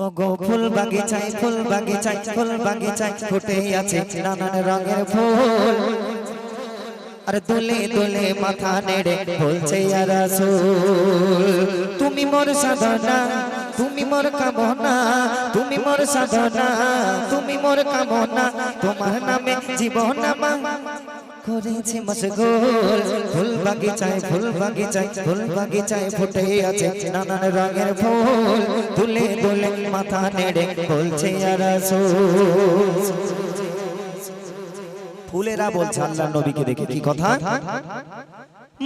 ওগো ফুল বাগিচায় ফুটে আছে নানান রঙের ফুল। আর দোলে দোলে মাথা নেড়ে বলছে ইয়া রাসূল, তুমি মোর সাধনা, তুমি মোর কামনা, তুমি মোর সাধনা, তুমি মোর কামনা, তোমার নামে জীবন আমার করেছে মশগুল। ফুল বাগিচায় ফুটে আছে নানান রঙের ফুল। দোলে দোলে মাথা নেড়ে বলছে ইয়া রাসূল। ফুলেরা বলছে আল্লাহর নবীকে দেখে কি কথা,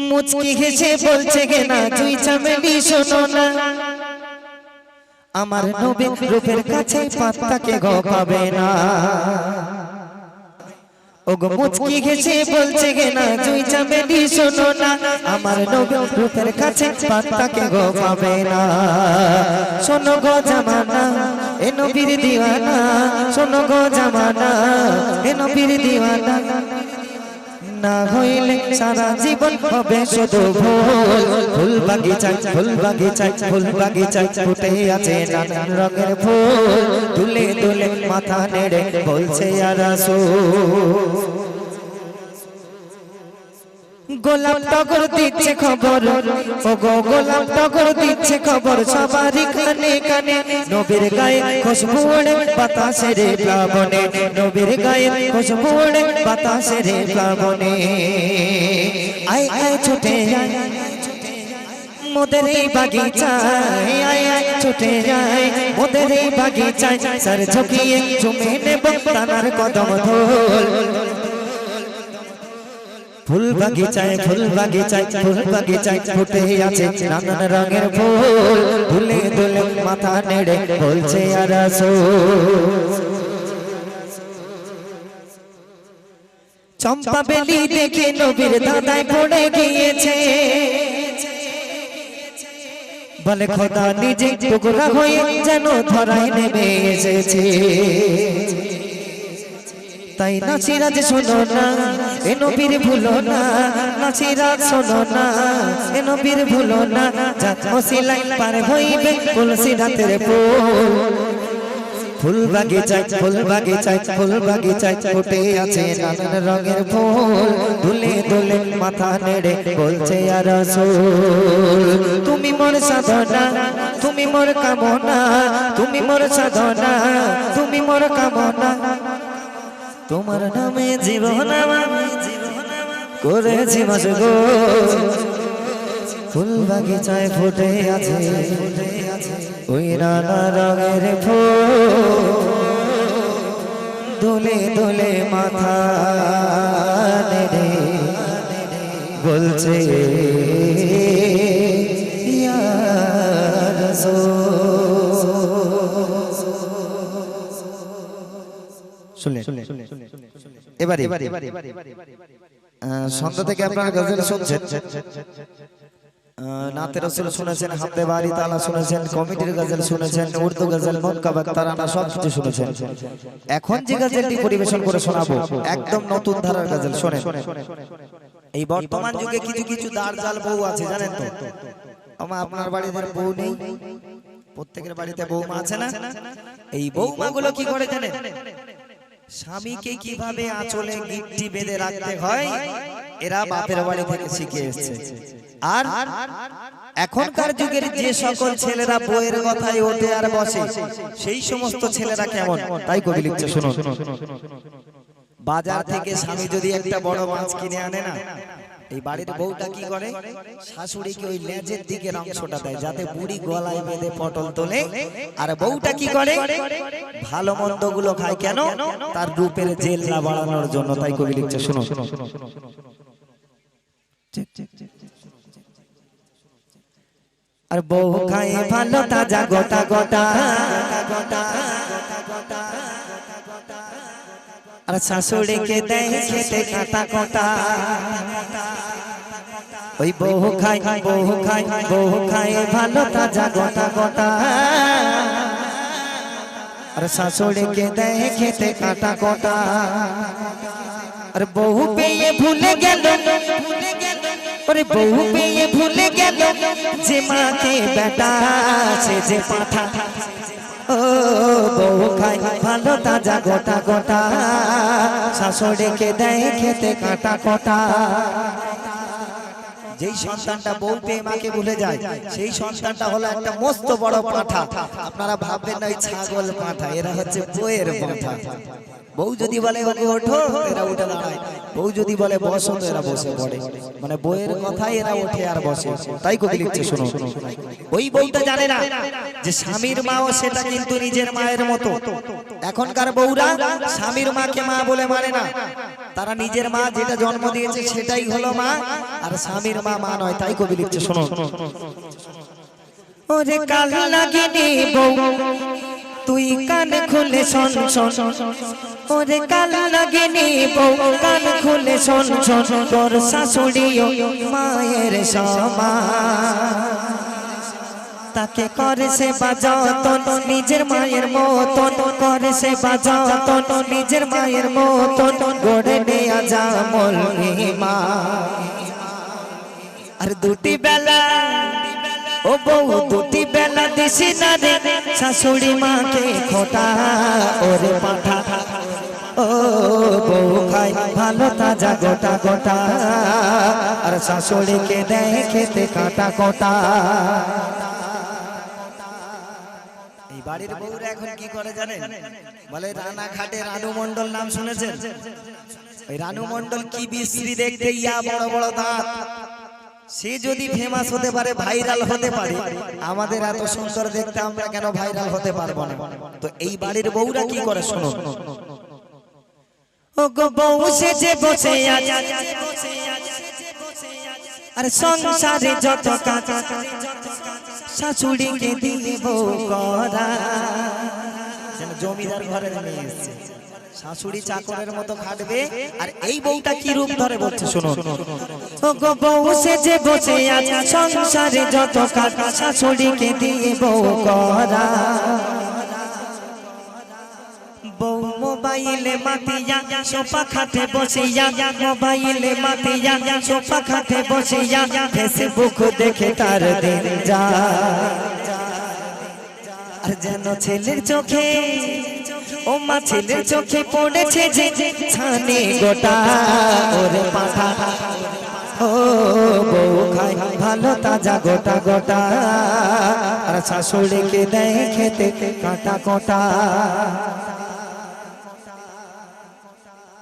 মুচকি হেসে বলছে গে না তুই চামেলি শোনো না, আমার নবী রূপের কাছে পাত্তাকে গো পাবে না। ওগো মুচকি হেসে বলছে গে না তুই চামেলি শোনো না, আমার নবী রূপের কাছে পাত্তাকে গো পাবে না। শোনো গো জামানা এ নবীর দিওয়ানা, শোনো গো জামানা এ নবীর দিওয়ানা, না হইলে সারা জীবন হবে শুধু ভুল। ফুল বাগিচায় ফুটে আছে নানান রঙের ফুল। দুলে দুলে মাথা নেড়ে বলছে ইয়া রাসূল। গোলাপ টগর দিচ্ছে খবর, ওগো গোলাপ টগর দিচ্ছে খবর সবারই কানে কানে, নবীর গায়ে খুশবু ওড়ে বাতাসের প্লাবনে, নবীর গায়ে খুশবু ওড়ে বাতাসের প্লাবনে। আয় আয় ছুটে আয় মোদের এই বাগিচায়, আয় আয় ছুটে আয় মোদের এই বাগিচায়, সর ঝুঁকিয়ে চুমে নেব তানার কদম ধুল। ফুল বাগিচায় ফুটে আছে নানান রঙের ফুল। দুলে দুলে মাথা নেড়ে বলছে ইয়া রাসূল। চম্পা বেলি দেখে নবীর দাদায় পড়ে গিয়েছে, বলে খোদা নিজে টুকরা হয়ে যেন ধরায় নেমে এসেছে। তাই নাসিরাজ শোনো না এ নবীর ভুলো না, নাসিরাজ শোনো না এ নবীর ভুলো না, জাত ওসিলাই পার হইবে তুলসিরাতের ফুল। ফুল বাগিচায় ফুটে আছে নানান রঙের ফুল। দুলে দুলে মাথা নেড়ে বলছে ইয়া রাসূল, তুমি মোর সাধনা, তুমি মোর কামনা, তুমি মোর সাধনা, তুমি মোর কামনা, তোমার নামে জীবন আমার করেছি মশগুল। ফুল বাগিচায় ফুটে আছে ওই নানা রঙের ফুল। দোলে দোলে মাথা নেড়ে বলছে ইয়া রাসূল। এবারে সন্ধ্যা থেকে আপনারা গজল শুনছেন, নাতে রাসূল শুনেছেন, হামদে বারি তাআলা শুনেছেন, কমিটির গজল শুনেছেন, উর্দু গজল, মুনকাবাত তারানা সব কিছু শুনেছেন। এখন যে গজলটি পরিবেশন করে শোনাবো একদম নতুন ধারার গজল। শোনেন, এই বর্তমান যুগে কিছু কিছু দাঁড়জাল বউ আছে জানেন তো। আপনার বাড়িতে বউ নেই, প্রত্যেকের বাড়িতে বউমা আছে না? এই বউমাগুলো কি করে জানেন? স্বামীকে কিভাবে আঁচলে গিট্টি বেঁধে রাখতে হয় এরা বাপের বাড়ি থেকে শিখে এসেছে। আর এখনকার যুগের যে সকল ছেলেরা বউয়ের কথায় ওঠে আর বসে, সেই সমস্ত ছেলেরা কেমন তাই কবি লিখছে শুনুন। বাজার থেকে স্বামী যদি একটা বড় মাছ কিনে আনে না, এই বাড়ির বউটা কি করে? শাশুড়িকে ওই লেজের দিকের অংশটা দেয় যাতে বুড়ি গলায় বেঁধে পটল তোলে। আর বউটা কি করে? ভালো মন্দ গুলো খায় কেন? তার রূপের জেল্লা বাড়ানোর জন্য। তাই কবি লিখছে শুনো। আর বউ খায় ভালো তাজা গোটা গোটা, আর শাশুড়িকে দেয় খেতে কাটা কাটা। ওই বউ খায় ভালো তাজা গোটা গোটা, আর শাশুড়িকে দেয় খেতে কাটা কাটা। আর বউ পেয়ে ভুলে গেল, और बहु पे ये भूल गया जे माँ के बेटा से जे पाठा ओ ভালো তাজা গোটা গোটা শাশুড়িকে দেয় খেতে কাটা কোটা যেই সন্তানটা বউ পেয়ে মাকে ভুলে যায় সেই সন্তানটা হলো একটা মস্ত বড় পাঁঠা আপনারা ভাববেন না ওই ছাগল পাঁঠা এরা হচ্ছে বউয়ের পাঁঠা বউ যদি বলে ওকে ওঠো এরা উঠে দাঁড়ায় বউ যদি বলে বসো তো এরা বসে পড়ে মানে বউয়ের কথাই এরা ওঠে আর বসে তাই কবি লিখছে শুনো ওই বউটা জানে না যে স্বামীর মাও সেটা কিন্তু নিজের মায়ের মতো এখনকার বউরা স্বামীর মাকে মা বলে মানে না তারা নিজের মা যেটা জন্ম দিয়েছে সেটাই হলো মা আর স্বামীর মা মা নয় তাই কবি লিখছে শোনো ওরে কাল লাগিনি বউ তুই কান খুলে শোন শোন ওরে কাল লাগিনি বউ কান খুলে শোন শোন তোর শাশুড়িও মায়ের সমান তাকে করে সে বাজাতন নিজের মায়ের মতন করে সে বাজাতন নিজের মায়ের মতন গড়ে নেয়া জামল মা আর দুটি বেলা ও বউ দুটি বেলা দিছি না রে শাশুড়ি মাকে খোটা ওরে পাঠা ও বউ খাই ভালো তাজা গোটা গোটা আর শাশুড়িকে দেয় খেতে কাটা কোটা এই বাড়ির বউরা এখন কি করে জানেন বলে রানাঘাটে রানু মণ্ডল নাম শুনেছেন ওই রানু মণ্ডল কি বিশ্রী দেখতে ইয়া বড় বড় দাঁত সে যদি ফেমাস হতে পারে ভাইরাল হতে পারে আমাদের এত সুন্দর দেখতে আমরা কেন ভাইরাল হতে পারবো না তো এই বাড়ির বউরা কি করে শুনো ও গো বউ সেজে বসে আছে আর সংসারে যত কাজ শাশুড়িকে দিয়ে বউ করা যেন জমিদার ঘরের মেয়ে এসেছে শাশুড়ি চাকরের মতো খাটবে আর এই বউটা কি রূপ ধরে বলছে শুনো ও গো বউ সেজে বসে আছে সংসারে যত কাজ শাশুড়িকে দিয়ে বউ করা বউ মোবাইলে মাতিয়া সোফা খাটে বসিয়া মোবাইলে মাতিয়া সোফা খাটে বসিয়া ফেসবুক দেখে তার দিন যায় আর যেন ছেলের চোখে ও মা ছেলের চোখে পড়েছে যে ছানে গোটা ওরে পাঠা ও বউ খাই ভালো তাজা গোটা গোটা আর শাশুড়িকে দেয় খেতে কাটা কোটা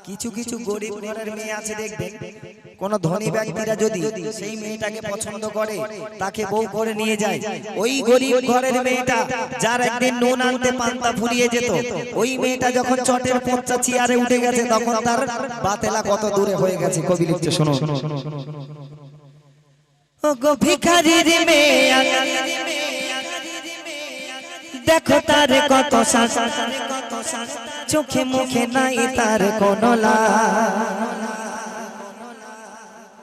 কিছু কিছু গরিব ঘরের মেয়ে আছে দেখবেন কোন ধনী ব্যক্তিরা যদি সেই মেয়েটাকে পছন্দ করে তাকে বউ করে নিয়ে যায় ওই গরিব ঘরের মেয়েটা যার একদিন নুন আনতে পান্তা ফুরিয়ে যেত ওই মেয়েটা যখন চটের পচা চেয়ারে উঠে গেছে তখন তার বাতেলা কত দূরে হয়ে গেছে কবি লিখছে শোনো ও গো ভিখারির মেয়ে দেখো তার কত শ্বাস চোখে মুখে নাই তার কোনো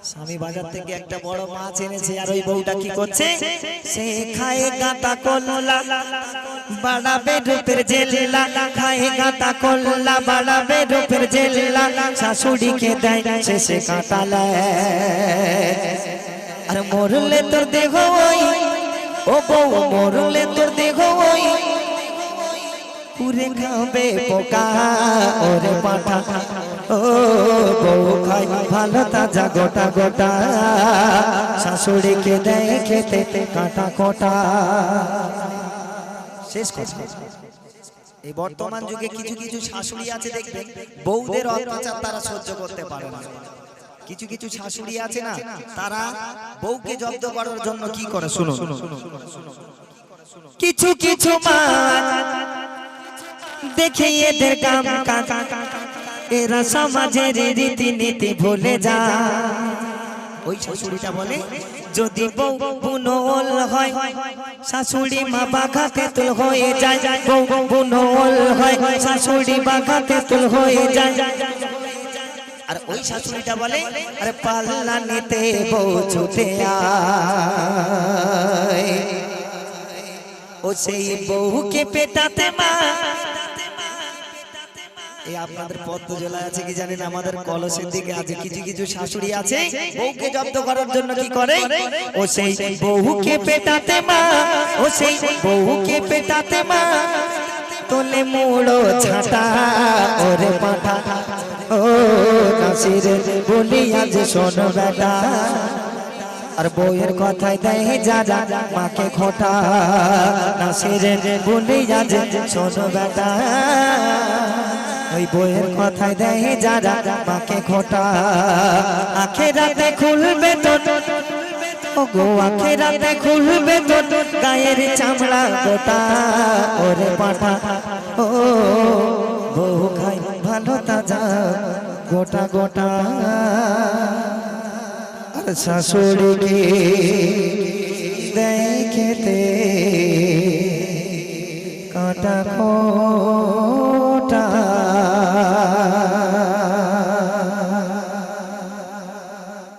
স্বামী বাজার থেকে একটা বড় মাছ এনেছে আর ওই বউটা কি করছে সে খায় গাঁতা কলা বাড়াবে রূপের জেলা খায় গাঁতা কলা বাড়াবে রূপের জেলা শাশুড়িকে দেয় সে কাঁটালা আর মরলে তোর দেহ ওই ও বউ মরলে তোর দেহ ওই পুরে খাবে পোকা ওরে পাঠা ও বউ খাই ভালো তাজা গোটা গোটা শাশুড়িকে দেয় খেতে কাটা কোটা শেষ কথা এই বর্তমান যুগে কিছু কিছু শাশুড়ি আছে দেখবেন বউদের অত্যাচার তারা সহ্য করতে পারে না কিছু কিছু শাশুড়ি আছে না তারা বউকে জব্দ করার জন্য কি করে শুনো কিছু কিছু মা দেখে এদের কাম কাজ এরা সমাজের রীতিনীতি ভুলে যায় ওই শাশুড়িটা বলে যদি বউ বুনোল হয় শাশুড়ি মা বাঘাতে তুল হয়ে যায় বউ বুনোল হয় শাশুড়ি বাঘাতে তুল হয়ে যায় আর ওই শাশুড়িটা বলে আরে পাল্লা নিতে বউ ছুটে আয় ও সেই বউকে পেটাতে মা এই আপনাদের পদ্ম জেলায় আছে কি জানেন আমাদের কলসের দিকে আছে কিছু কিছু শাশুড়ি আছে বউকে জব্দ করার জন্য কি করে ও সেই বউকে পেটাতে মা ও সেই বউকে পেটাতে মা তোলে মুড়ো ছাটা ওরে পাঠা ও নাসিরে বলি আজ শোন বেটা আর বউয়ের কথায় দেয় যারা মাকে খোটা নাসিরে বলি আজ শোন বেটা ওই বউয়ের কথায় দেয় যারা মাকে খোটা আখেরাতে খুলবে তো গো আখেরাতে খুলবে তো গায়ের চামড়া গোটা ওরে পাঠা ও বউ খাই ভালো তাজা গোটা গোটা আর শাশুড়িকে দেয় খেতে কাটা